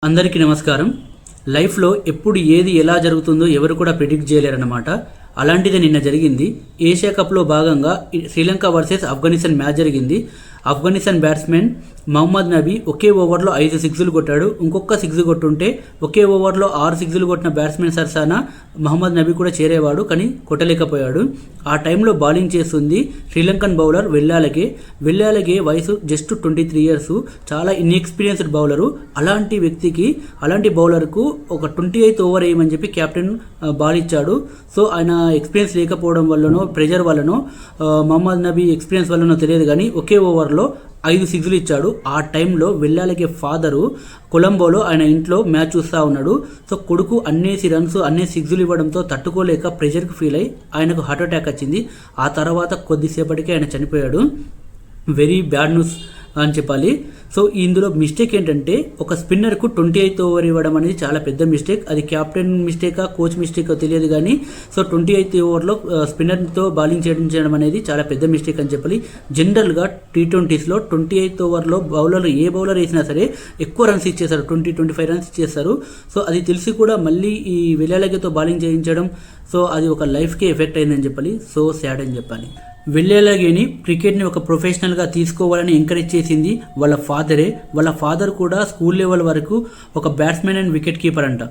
అందరికీ నమస్కారం. లైఫ్లో ఎప్పుడు ఏది ఎలా జరుగుతుందో ఎవరు కూడా ప్రిడిక్ట్ చేయలేరన్నమాట. అలాంటిదే నిన్న జరిగింది. ఏషియా కప్లో భాగంగా శ్రీలంక వర్సెస్ ఆఫ్ఘనిస్తాన్ మ్యాచ్ జరిగింది. ఆఫ్ఘనిస్తాన్ బ్యాట్స్మెన్ మహమ్మద్ నబీ ఒకే ఓవర్లో 5 సిక్స్లు కొట్టాడు. ఇంకొక 6 కొట్టుంటే ఒకే ఓవర్లో 6 సిక్స్లు కొట్టిన బ్యాట్స్మెన్ సరసాన మహమ్మద్ నబీ కూడా చేరేవాడు, కానీ కొట్టలేకపోయాడు. ఆ టైంలో బౌలింగ్ చేస్తుంది శ్రీలంకన్ బౌలర్ వెల్లాలగే వయసు జస్ట్ 23 ఇయర్స్. చాలా ఇన్ఎక్స్పీరియన్స్డ్ బౌలరు. అలాంటి బౌలర్కు ఒక 28th ఓవర్ వేయమని చెప్పి కెప్టెన్ బాల్ ఇచ్చాడు. సో ఆయన ఎక్స్పీరియన్స్ లేకపోవడం వల్లనో ప్రెజర్ వల్లనో మహమ్మద్ నబీ ఎక్స్పీరియన్స్ వల్లనో తెలియదు, కానీ ఒకే ఓవర్లో 5 సిక్స్లు ఇచ్చాడు. ఆ టైంలో వెల్లాలగే ఫాదరు కొలంబోలో ఆయన ఇంట్లో మ్యాచ్ చూస్తూ ఉన్నాడు. సో కొడుకు అన్నేసి రన్స్ సిక్స్లు ఇవ్వడంతో తట్టుకోలేక ప్రెషర్కి ఫీల్ అయ్యి ఆయనకు హార్ట్ అటాక్ వచ్చింది. ఆ తర్వాత కొద్దిసేపటికి ఆయన చనిపోయాడు. వెరీ బ్యాడ్ న్యూస్ అని చెప్పాలి. సో ఇందులో మిస్టేక్ ఏంటంటే ఒక స్పిన్నర్కు 28th ఓవర్ ఇవ్వడం అనేది చాలా పెద్ద మిస్టేక్. అది క్యాప్టెన్ మిస్టేకా కోచ్ మిస్టేకా తెలియదు, కానీ సో 28th ఓవర్లో స్పిన్నర్తో బౌలింగ్ చేయడం అనేది చాలా పెద్ద మిస్టేక్ అని చెప్పాలి. జనరల్గా T20స్లో 28th ఓవర్లో ఏ బౌలర్ వేసినా సరే ఎక్కువ రన్స్ ఇచ్చేస్తారు, 20-25 రన్స్ ఇచ్చేస్తారు. సో అది తెలిసి కూడా మళ్ళీ ఈ వెల్లాలగేతో బౌలింగ్ చేయించడం, సో అది ఒక లైఫ్కే ఎఫెక్ట్ అయిందని చెప్పాలి. సో సాడ్ అని చెప్పాలి. వెల్లాలగేని క్రికెట్ని ఒక ప్రొఫెషనల్గా తీసుకోవాలని ఎంకరేజ్ చేసింది వాళ్ళ ఫాదరే. వాళ్ళ ఫాదర్ కూడా స్కూల్ లెవెల్ వరకు ఒక బ్యాట్స్మెన్ అండ్ వికెట్ కీపర్ అంట.